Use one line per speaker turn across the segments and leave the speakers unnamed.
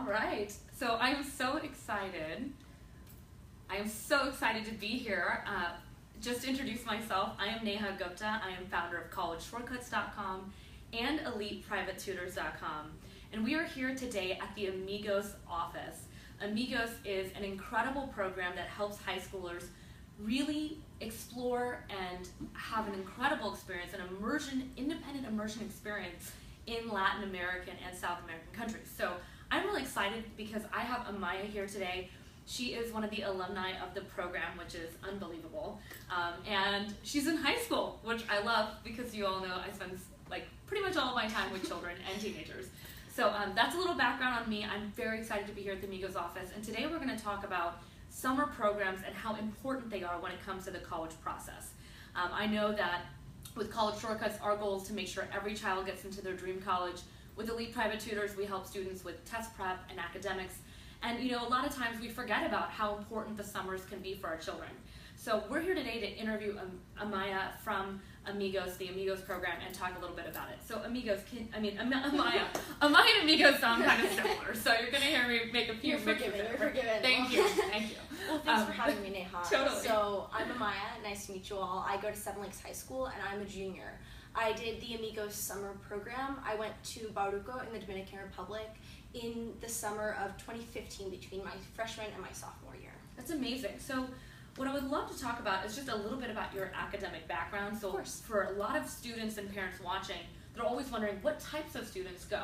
right, so I am so excited. I am so excited to be here. Just to introduce myself, I am Neha Gupta. I am founder of collegeshortcuts.com and eliteprivatetutors.com. And we are here today at the Amigos office. Amigos is an incredible program that helps high schoolers really explore and have an incredible experience, an independent immersion experience in Latin American and South American countries. So I'm really excited because I have Amaya here today. She is one of the alumni of the program, which is unbelievable. And she's in high school, which I love because you all know I spend like pretty much all of my time with children and teenagers. So that's a little background on me. I'm very excited to be here at the Amigos office. And today we're going to talk about summer programs and how important they are when it comes to the college process. I know that with College Shortcuts, our goal is to make sure every child gets into their dream college. With Elite Private Tutors, we help students with test prep and academics. And you know, a lot of times we forget about how important the summers can be for our children. So we're here today to interview Amaya from Amigos, the Amigos program, and talk a little bit about it. So Amigos, Amaya and Amigos sound kind of similar, so you're going to hear me make a few
You're forgiven.
Thank you.
Well, thanks for having me, Neha.
Totally.
So I'm Amaya, nice to meet you all. I go to Seven Lakes High School, and I'm a junior. I did the Amigos summer program. I went to Baruco in the Dominican Republic in the summer of 2015 between my freshman and my sophomore year.
That's amazing. So what I would love to talk about is just a little bit about your academic background. So for a lot of students and parents watching, they're always wondering what types of students go.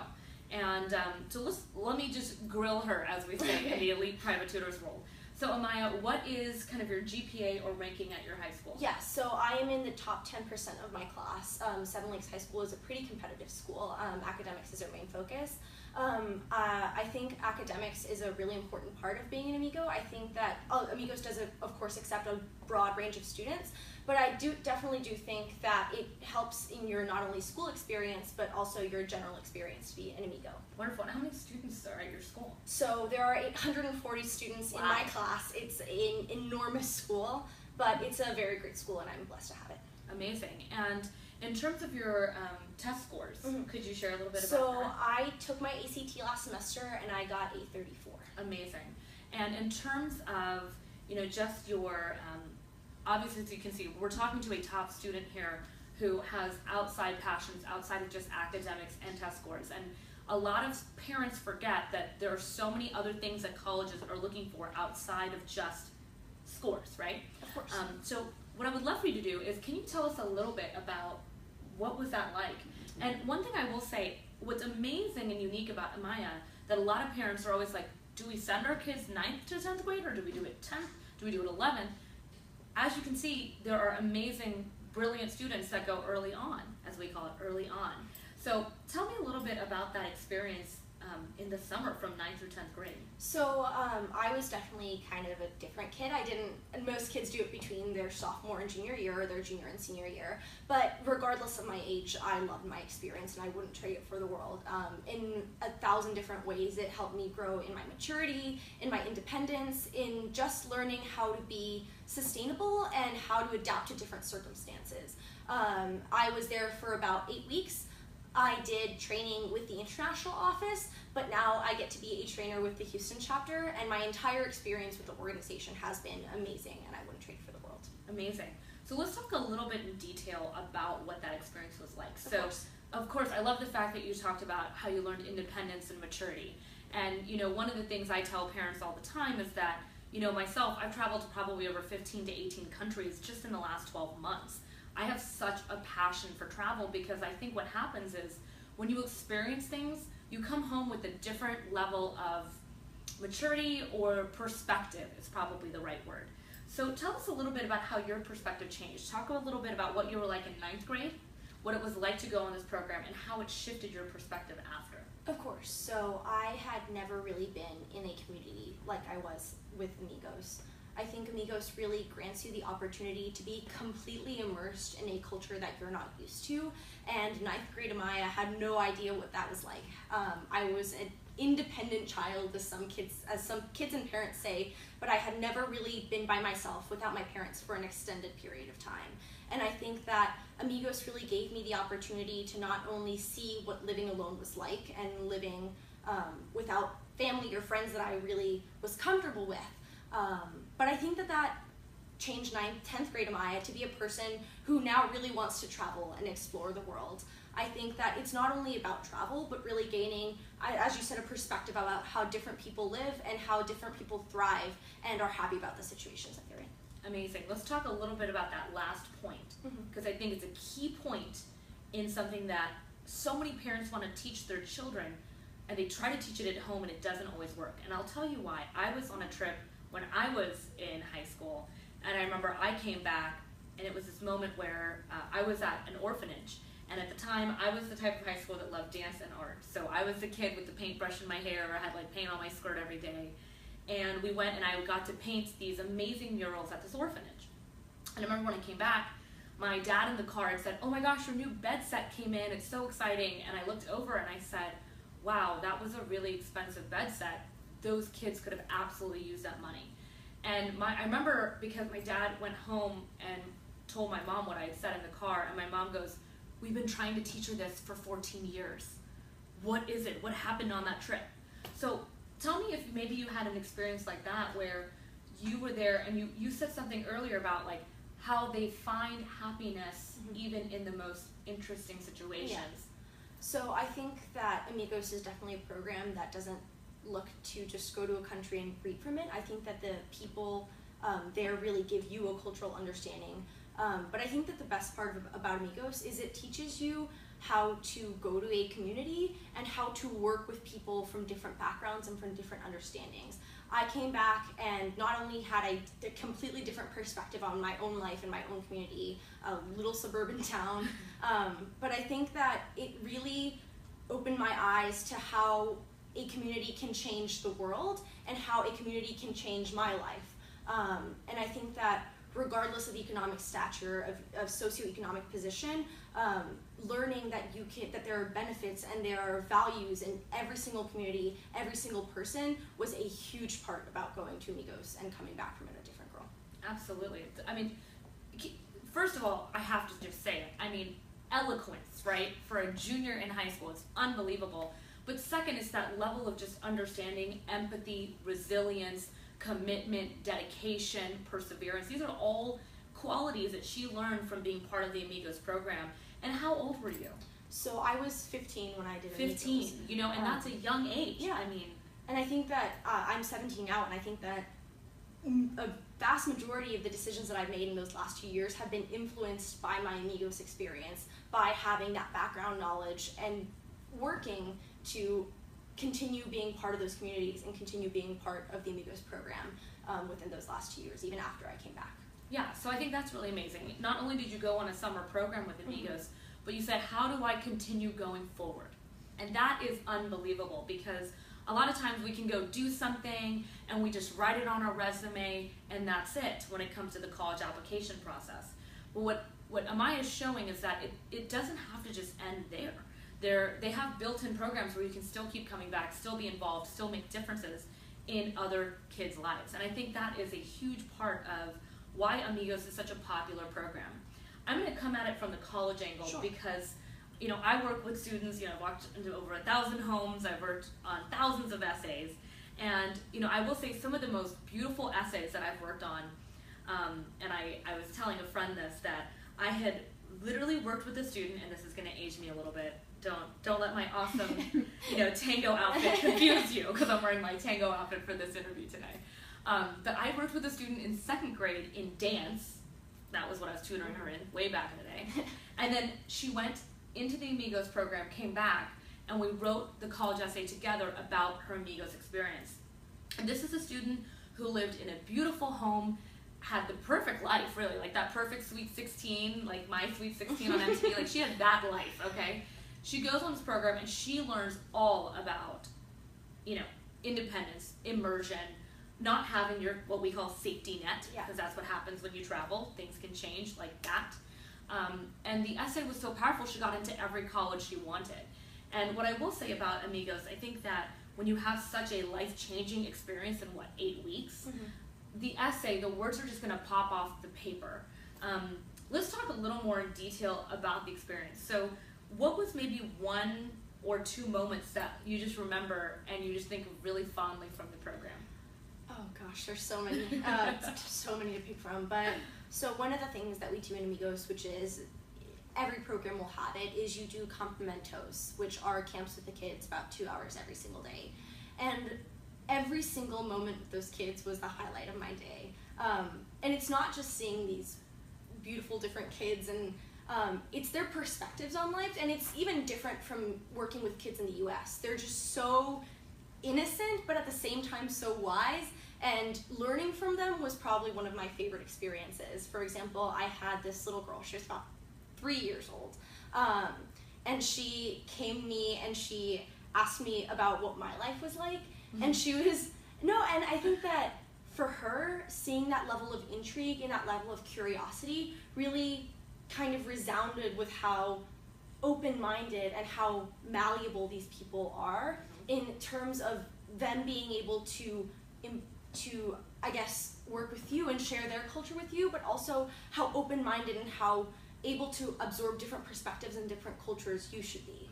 And so let me just grill her, as we say, in the Elite Private Tutors role. So Amaya, what is kind of your GPA or ranking at your high school?
Yeah, so I am in the top 10% of my class. Seven Lakes High School is a pretty competitive school. Academics is our main focus. I think academics is a really important part of being an Amigo. I think that Amigos does, of course, accept a broad range of students, but I definitely do think that it helps in your not only school experience, but also your general experience to be an Amigo.
Wonderful. And how many students are at your school?
So there are 840 students in my class. It's an enormous school, but it's a very great school, and I'm blessed to have it.
Amazing. And in terms of your test scores, could you share a little bit about that?
So I took my ACT last semester, and I got a 34.
Amazing. And in terms of, you know, just your, obviously, as you can see, we're talking to a top student here who has outside passions, outside of just academics and test scores. And a lot of parents forget that there are so many other things that colleges are looking for outside of just scores, right?
Of course.
So what I would love for you to do is, can you tell us a little bit about what was that like? And one thing I will say, what's amazing and unique about Amaya, that a lot of parents are always like, do we send our kids 9th to 10th grade, or do we do it 10th? Do we do it 11th? As you can see, there are amazing, brilliant students that go early on, as we call it, early on. So tell me a little bit about that experience in the summer from 9th through 10th grade.
So I was definitely kind of a different kid. And most kids do it between their sophomore and junior year, or their junior and senior year. But regardless of my age, I loved my experience, and I wouldn't trade it for the world. In 1,000 different ways, it helped me grow in my maturity, in my independence, in just learning how to be sustainable and how to adapt to different circumstances. I was there for about 8 weeks. I did training with the international office, but now I get to be a trainer with the Houston chapter, and my entire experience with the organization has been amazing, and I wouldn't trade it for the world.
Amazing. So let's talk a little bit in detail about what that experience was like. Of course, I love the fact that you talked about how you learned independence and maturity. And you know, one of the things I tell parents all the time is that, you know, myself, I've traveled to probably over 15 to 18 countries just in the last 12 months. I have such a passion for travel because I think what happens is when you experience things, you come home with a different level of maturity, or perspective is probably the right word. So tell us a little bit about how your perspective changed. Talk a little bit about what you were like in 9th grade, what it was like to go on this program, and how it shifted your perspective after.
Of course. So I had never really been in a community like I was with Amigos. I think Amigos really grants you the opportunity to be completely immersed in a culture that you're not used to. And 9th grade Amaya had no idea what that was like. I was an independent child, as some kids and parents say, but I had never really been by myself without my parents for an extended period of time. And I think that Amigos really gave me the opportunity to not only see what living alone was like and living without family or friends that I really was comfortable with. But I think that changed 10th grade Amaya to be a person who now really wants to travel and explore the world. I think that it's not only about travel, but really gaining, as you said, a perspective about how different people live and how different people thrive and are happy about the situations that they're in.
Amazing. Let's talk a little bit about that last point, because I think it's a key point in something that so many parents want to teach their children, and they try to teach it at home and it doesn't always work. And I'll tell you why. I was on a trip when I was in high school, and I remember I came back, and it was this moment where I was at an orphanage. And at the time, I was the type of high school that loved dance and art. So I was the kid with the paintbrush in my hair. I had like paint on my skirt every day. And we went and I got to paint these amazing murals at this orphanage. And I remember when I came back, my dad in the car had said, "Oh my gosh, your new bed set came in. It's so exciting." And I looked over and I said, "Wow, that was a really expensive bed set. Those kids could have absolutely used that money." And I remember because my dad went home and told my mom what I had said in the car, and my mom goes, "We've been trying to teach her this for 14 years. What is it? What happened on that trip?" So tell me if maybe you had an experience like that where you were there and you said something earlier about like how they find happiness even in the most interesting situations.
Yeah. So I think that Amigos is definitely a program that doesn't look to just go to a country and read from it. I think that the people there really give you a cultural understanding. But I think that the best part about Amigos is it teaches you how to go to a community and how to work with people from different backgrounds and from different understandings. I came back and not only had a completely different perspective on my own life and my own community, a little suburban town, but I think that it really opened my eyes to how a community can change the world and how a community can change my life. And I think that regardless of economic stature, of socioeconomic position, learning that there are benefits and there are values in every single community, every single person, was a huge part about going to Amigos and coming back from it a different girl.
Absolutely. I mean, first of all, I have to just say it. I mean, eloquence, right? For a junior in high school, it's unbelievable. But second is that level of just understanding, empathy, resilience, commitment, dedication, perseverance. These are all qualities that she learned from being part of the Amigos program. And how old were you?
So I was 15 when I did
15,
Amigos.
And that's a young age.
Yeah.
I mean,
and I think that I'm 17 now, and I think that a vast majority of the decisions that I've made in those last 2 years have been influenced by my Amigos experience, by having that background knowledge and working to continue being part of those communities and continue being part of the Amigos program within those last 2 years, even after I came back.
Yeah, so I think that's really amazing. Not only did you go on a summer program with Amigos, but you said, how do I continue going forward? And that is unbelievable, because a lot of times we can go do something and we just write it on our resume and that's it when it comes to the college application process. But what Amaya is showing is that it doesn't have to just end there. They have built-in programs where you can still keep coming back, still be involved, still make differences in other kids' lives. And I think that is a huge part of why Amigos is such a popular program. I'm going to come at it from the college angle. Sure. Because I work with students, I've walked into over 1,000 homes, I've worked on thousands of essays, and I will say some of the most beautiful essays that I've worked on, and I was telling a friend this, that I had literally worked with a student, and this is going to age me a little bit, don't let my awesome tango outfit confuse you, because I'm wearing my tango outfit for this interview today. But I worked with a student in 2nd grade in dance. That was what I was tutoring her in way back in the day. And then she went into the Amigos program, came back, and we wrote the college essay together about her Amigos experience. And this is a student who lived in a beautiful home, had the perfect life, really, like that perfect Sweet 16, like my Sweet 16 on MTV. Like, she had that life, okay? She goes on this program and she learns all about, independence, immersion, not having your, what we call safety net, because that's what happens when you travel. Things can change like that. And the essay was so powerful, she got into every college she wanted. And what I will say about Amigos, I think that when you have such a life-changing experience in, 8 weeks, the essay, the words are just going to pop off the paper. Let's talk a little more in detail about the experience. So what was maybe one or 2 moments that you just remember and you just think really fondly from the program?
Oh gosh, there's so many, so many to pick from. But so one of the things that we do in Amigos, which is every program will have it, is you do campamentos, which are camps with the kids about 2 hours every single day. And every single moment with those kids was the highlight of my day. And it's not just seeing these beautiful different kids, and it's their perspectives on life, and it's even different from working with kids in the US. They're just so innocent, but at the same time so wise, and learning from them was probably one of my favorite experiences. For example, I had this little girl, she was about 3 years old, and she came to me and she asked me about what my life was like, and she was, and I think that for her, seeing that level of intrigue and that level of curiosity really kind of resounded with how open-minded and how malleable these people are in terms of them being able to I guess work with you and share their culture with you, but also how open-minded and how able to absorb different perspectives and different cultures you should be.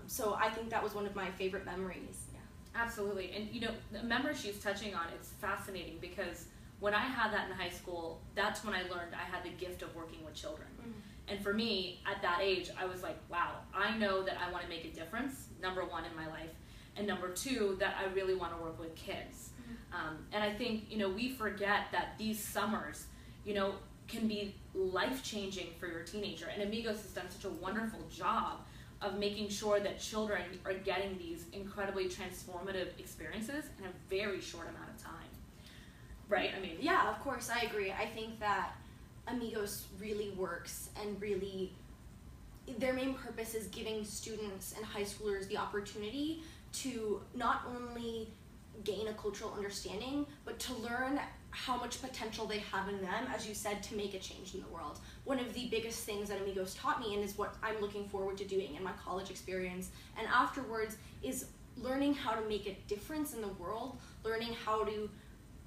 So I think that was one of my favorite memories. Yeah.
Absolutely. And you know, the memory she's touching on, it's fascinating because when I had that in high school, that's when I learned I had the gift of working with children. And for me, at that age, I was like, wow, I know that I want to make a difference, number one, in my life, and number two, that I really want to work with kids. And I think, you know, we forget that these summers, you know, can be life-changing for your teenager. And Amigos has done such a wonderful job of making sure that children are getting these incredibly transformative experiences in a very short amount of time. Right? I mean,
yeah, of course, I agree. I think that Amigos really works, and really their main purpose is giving students and high schoolers the opportunity to not only gain a cultural understanding, but to learn how much potential they have in them, as you said, to make a change in the world. One of the biggest things that Amigos taught me, and is what I'm looking forward to doing in my college experience and afterwards, is learning how to make a difference in the world, learning how to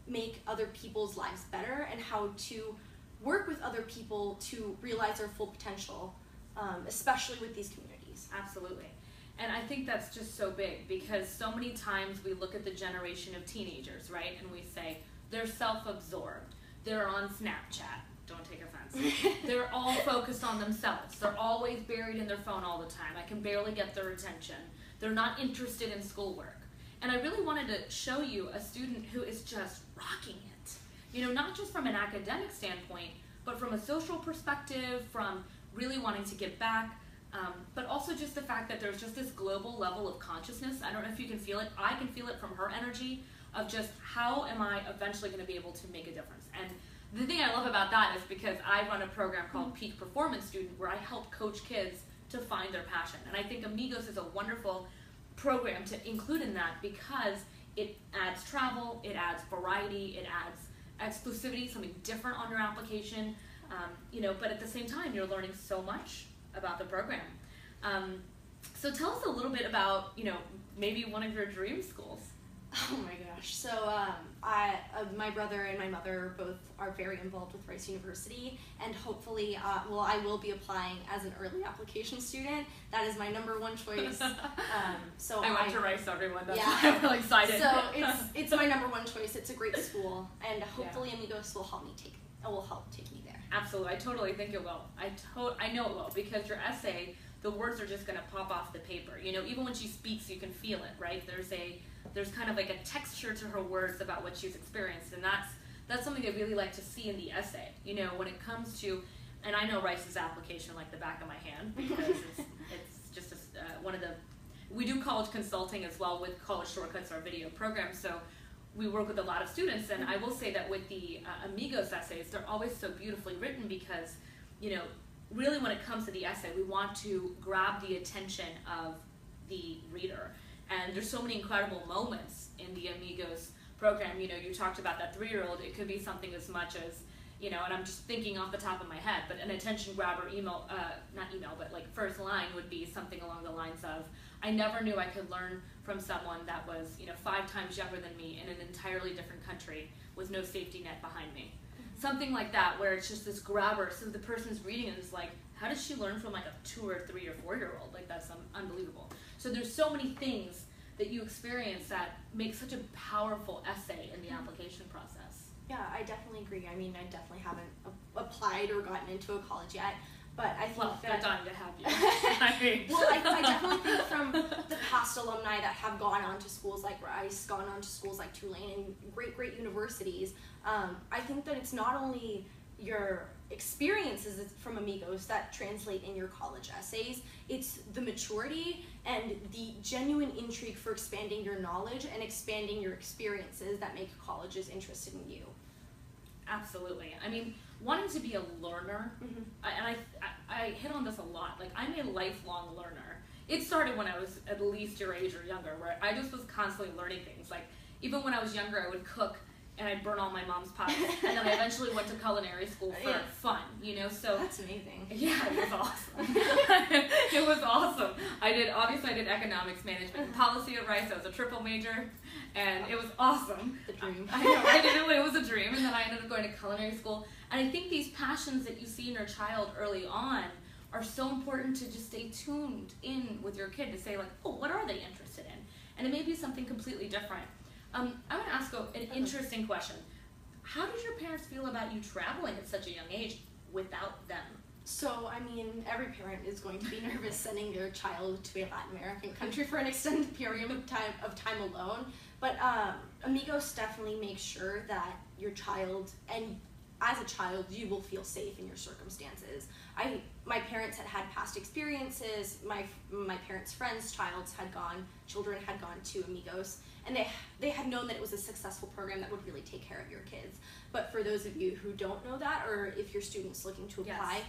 make other people's lives better, and how to work with other people to realize their full potential, especially with these communities.
Absolutely. And I think that's just so big, because so many times we look at the generation of teenagers, right, and we say, they're self-absorbed, they're on Snapchat, don't take offense, they're all focused on themselves, they're always buried in their phone all the time, I can barely get their attention, they're not interested in schoolwork. And I really wanted to show you a student who is just rocking it. You know, not just from an academic standpoint, but from a social perspective, from really wanting to give back, but also just the fact that there's just this global level of consciousness. I don't know if you can feel it. I can feel it from her energy of just how am I eventually going to be able to make a difference. And the thing I love about that is because I run a program called Peak Performance Student, where I help coach kids to find their passion. And I think Amigos is a wonderful program to include in that, because it adds travel, it adds variety, it adds exclusivity, something different on your application, you know, but at the same time, you're learning so much about the program. So tell us a little bit about, you know, maybe one of your dream schools.
Oh my gosh. So my brother and my mother both are very involved with Rice University, and hopefully, well, I will be applying as an early application student. That is my number one choice. So
I went to Rice, everyone. That's
yeah.
why I'm really excited.
So it's my number one choice. It's a great school, and hopefully Amigos will help take me there.
Absolutely, I totally think it will. I know it will, because your essay, the words are just going to pop off the paper. You know, even when she speaks, you can feel it, right? There's kind of like a texture to her words about what she's experienced, and that's something I really like to see in the essay. You know, when it comes to, and I know Rice's application like the back of my hand, because it's just one of the, we do college consulting as well with College Shortcuts, our video program, so we work with a lot of students, and I will say that with the Amigos essays, they're always so beautifully written, because, you know, really when it comes to the essay, we want to grab the attention of the reader. And there's so many incredible moments in the Amigos program. You know, you talked about that 3-year-old. It could be something as much as, you know, and I'm just thinking off the top of my head, but an attention grabber not email, but like first line would be something along the lines of, I never knew I could learn from someone that was, you know, 5 times younger than me in an entirely different country with no safety net behind me. Something like that, where it's just this grabber, so the person's reading it is like, how did she learn from like a 2 or 3 or 4-year-old? Like, that's unbelievable. So there's so many things that you experience that make such a powerful essay in the application process.
Yeah, I definitely agree. I mean, I definitely haven't applied or gotten into a college yet, but I think
well,
that...
they're dying to have you.
Well, I definitely think from the past alumni that have gone on to schools like Rice, gone on to schools like Tulane, and great universities, I think that it's not only your experiences from Amigos that translate in your college essays, it's the maturity and the genuine intrigue for expanding your knowledge and expanding your experiences that make colleges interested in you.
Absolutely. I mean, wanting to be a learner, and I hit on this a lot, like I'm a lifelong learner. It started when I was at least your age or younger, where I just was constantly learning things. Like, even when I was younger, I would cook and I'd burn all my mom's pots. And then I eventually went to culinary school for fun, you know, so.
That's amazing.
Yeah, it was awesome. It was awesome. Obviously I did economics, management, and policy at Rice. I was a triple major, and it was awesome.
The dream.
I know, right? It was a dream, and then I ended up going to culinary school. And I think these passions that you see in your child early on are so important to just stay tuned in with your kid to say, like, oh, what are they interested in? And it may be something completely different. I want to ask an interesting question. How did your parents feel about you traveling at such a young age without them?
So, I mean, every parent is going to be nervous sending their child to a Latin American country for an extended period of time alone. But Amigos definitely makes sure that your child, and as a child, you will feel safe in your circumstances. My parents had past experiences. My parents' friends' children had gone to Amigos, and they had known that it was a successful program that would really take care of your kids. But for those of you who don't know that, or if your student's looking to apply,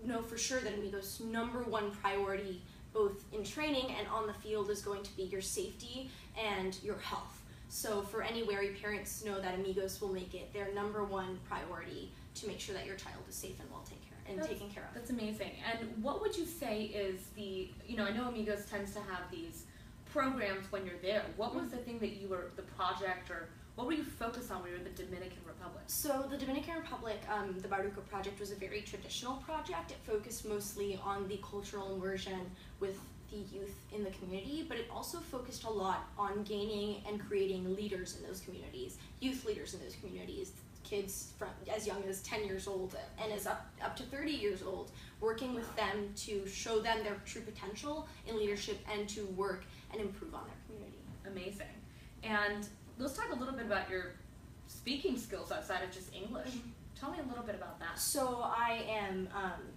know for sure that Amigos' #1 priority, both in training and on the field, is going to be your safety and your health. So for any wary parents, know that Amigos will make it their #1 priority to make sure that your child is safe and taken care of.
That's amazing. And what would you say is I know Amigos tends to have these programs when you're there. What was the thing that the project, or what were you focused on when you were in the Dominican Republic?
So the Dominican Republic, the Baruco project was a very traditional project. It focused mostly on the cultural immersion with the youth in the community, but it also focused a lot on gaining and creating leaders in those communities, youth leaders in those communities, kids from as young as 10 years old and as up to 30 years old, working with them to show them their true potential in leadership and to work and improve on their community.
Amazing. And let's talk a little bit about your speaking skills outside of just English. Tell me a little bit about that.
So I am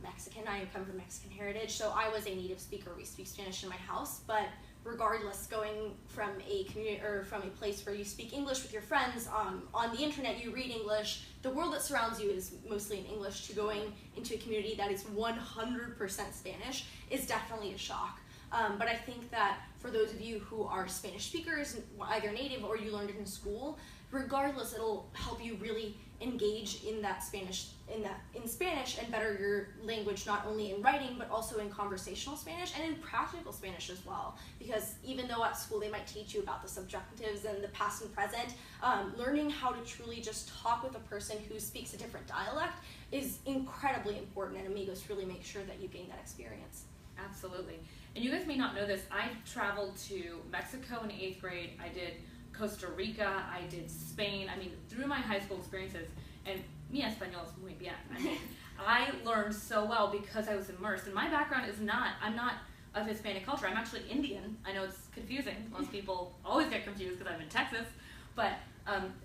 Mexican. I come from Mexican heritage, so I was a native speaker. We speak Spanish in my house, but regardless, going from a community or from a place where you speak English with your friends, on the internet you read English, the world that surrounds you is mostly in English, to going into a community that is 100% Spanish is definitely a shock. But I think that for those of you who are Spanish speakers, either native or you learned it in school, regardless, it'll help you really engage in Spanish and better your language, not only in writing but also in conversational Spanish and in practical Spanish as well. Because even though at school they might teach you about the subjunctives and the past and present, learning how to truly just talk with a person who speaks a different dialect is incredibly important, and Amigos really make sure that you gain that experience.
Absolutely. And you guys may not know this, I traveled to Mexico in 8th grade. I did Costa Rica, I did Spain. I mean, through my high school experiences, and mi español es muy bien. I mean, I learned so well because I was immersed. And my background I'm not of Hispanic culture. I'm actually Indian. I know it's confusing. Most people always get confused because I'm in Texas. But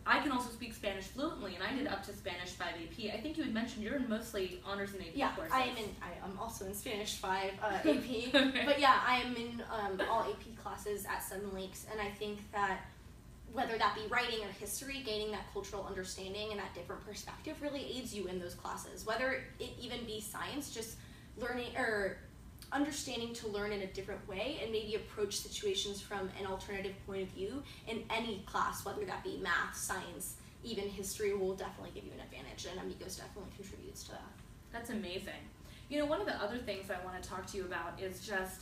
I can also speak Spanish fluently, and I did up to Spanish 5 AP. I think you had mentioned you're in mostly honors and AP courses.
I'm also in Spanish 5 AP. But yeah, I am in all AP classes at Seven Lakes, and I think that whether that be writing or history, gaining that cultural understanding and that different perspective really aids you in those classes. Whether it even be science, just learning or understanding to learn in a different way and maybe approach situations from an alternative point of view in any class, whether that be math, science, even history, will definitely give you an advantage, and Amigos definitely contributes to that.
That's amazing. One of the other things I want to talk to you about is just,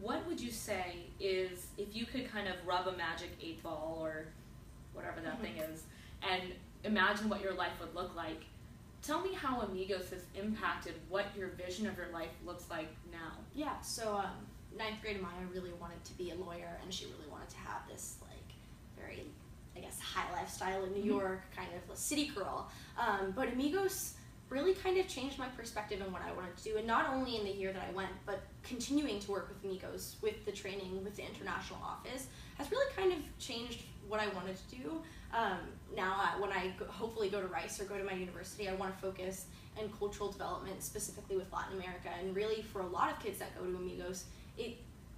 what would you say is, if you could kind of rub a magic 8-ball or whatever that thing is, and imagine what your life would look like, tell me how Amigos has impacted what your vision of your life looks like now.
Yeah, so ninth grade Amaya really wanted to be a lawyer, and she really wanted to have this like very, I guess, high lifestyle in New York, kind of a city girl. But Amigos really kind of changed my perspective on what I wanted to do, and not only in the year that I went, but continuing to work with Amigos, with the training, with the international office, has really kind of changed what I wanted to do. Now, when I hopefully go to Rice or go to my university, I want to focus in cultural development, specifically with Latin America, and really for a lot of kids that go to Amigos, it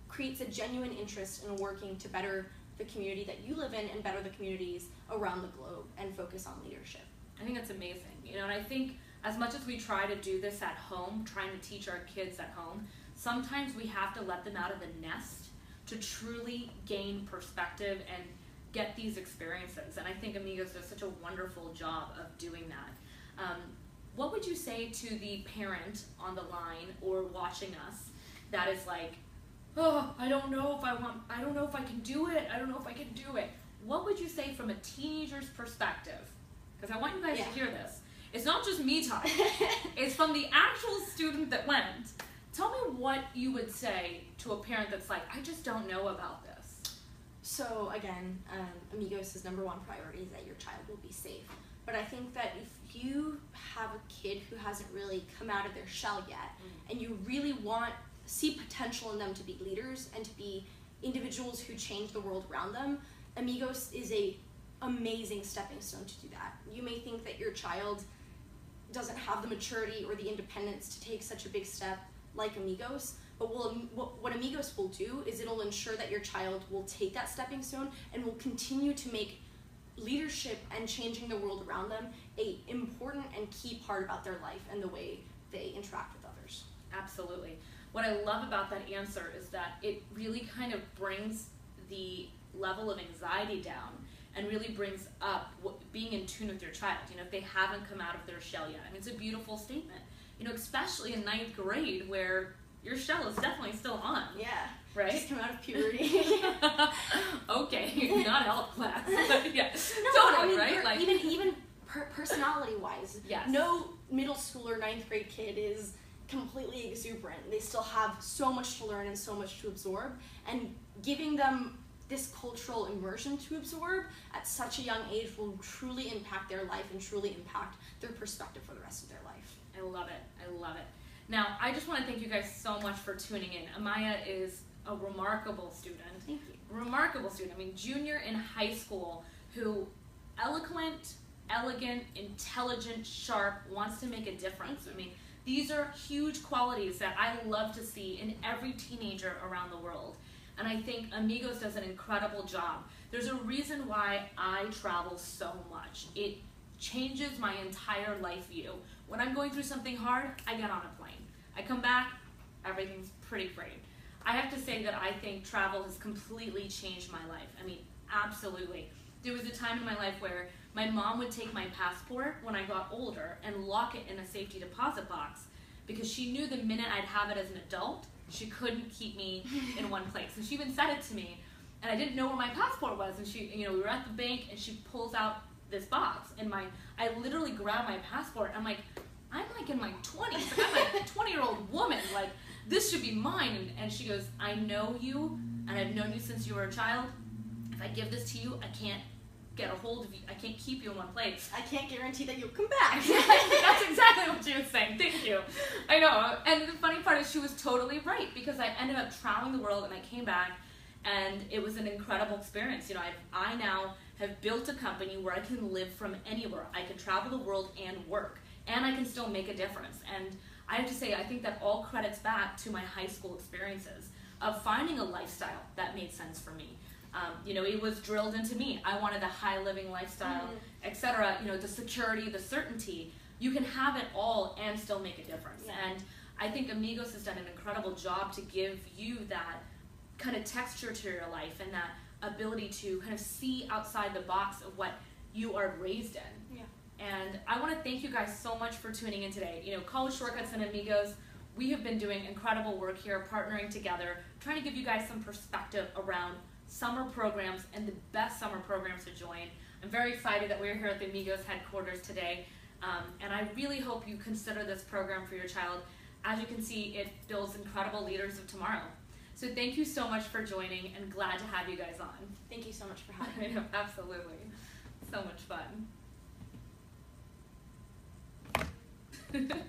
creates a genuine interest in working to better the community that you live in and better the communities around the globe and focus on leadership.
I think that's amazing, you know, and I think as much as we try to do this at home, trying to teach our kids at home, sometimes we have to let them out of the nest to truly gain perspective and get these experiences. And I think Amigos does such a wonderful job of doing that. What would you say to the parent on the line or watching us that is like, oh, I don't know if I can do it. I don't know if I can do it. What would you say from a teenager's perspective? Because I want you guys to hear this. It's not just me talking. It's from the actual student that went. Tell me what you would say to a parent that's like, I just don't know about this.
So again, Amigos' number one priority is that your child will be safe. But I think that if you have a kid who hasn't really come out of their shell yet, and you really see potential in them to be leaders and to be individuals who change the world around them, Amigos is a amazing stepping stone to do that. You may think that your child doesn't have the maturity or the independence to take such a big step like Amigos, but what Amigos will do is it'll ensure that your child will take that stepping stone and will continue to make leadership and changing the world around them a important and key part about their life and the way they interact with others.
Absolutely. What I love about that answer is that it really kind of brings the level of anxiety down and really brings up being in tune with your child, you know, if they haven't come out of their shell yet. I mean, it's a beautiful statement, you know, especially in ninth grade where your shell is definitely still on.
Yeah.
Right?
Just come out of puberty.
Okay, not health class, but yeah,
no,
totally,
I mean,
right? Like,
even personality-wise,
yes.
No middle school or ninth grade kid is completely exuberant. They still have so much to learn and so much to absorb, and giving them this cultural immersion to absorb at such a young age will truly impact their life and truly impact their perspective for the rest of their life.
I love it. I love it. Now, I just want to thank you guys so much for tuning in. Amaya is a remarkable student.
Thank you.
Remarkable student. I mean, junior in high school who eloquent, elegant, intelligent, sharp, wants to make a difference. I mean, these are huge qualities that I love to see in every teenager around the world. And I think Amigos does an incredible job. There's a reason why I travel so much. It changes my entire life view. When I'm going through something hard, I get on a plane. I come back, everything's pretty great. I have to say that I think travel has completely changed my life. I mean, absolutely. There was a time in my life where my mom would take my passport when I got older and lock it in a safety deposit box because she knew the minute I'd have it as an adult, she couldn't keep me in one place. And she even said it to me, and I didn't know where my passport was. And she, you know, we were at the bank, and she pulls out this box, and I literally grabbed my passport. I'm like in my 20s. Like, I'm like a 20-year-old woman. Like, this should be mine. And she goes, I know you, and I've known you since you were a child. If I give this to you, I can't get a hold of you. I can't keep you in one place.
I can't guarantee that you'll come back.
That's exactly what she was saying. Thank you. I know. And the funny part is she was totally right because I ended up traveling the world and I came back and it was an incredible experience. You know, I now have built a company where I can live from anywhere. I can travel the world and work and I can still make a difference. And I have to say, I think that all credits back to my high school experiences of finding a lifestyle that made sense for me. You know, it was drilled into me. I wanted a high living lifestyle, etc. You know, the security, the certainty. You can have it all and still make a difference.
Yeah.
And I think Amigos has done an incredible job to give you that kind of texture to your life and that ability to kind of see outside the box of what you are raised in.
Yeah.
And I want to thank you guys so much for tuning in today. You know, College Shortcuts and Amigos, we have been doing incredible work here, partnering together, trying to give you guys some perspective around summer programs and the best summer programs to join. I'm very excited that we're here at the Amigos headquarters today, and I really hope you consider this program for your child. As you can see, it builds incredible leaders of tomorrow. So thank you so much for joining, and glad to have you guys on.
Thank you so much for having me.
Absolutely. So much fun.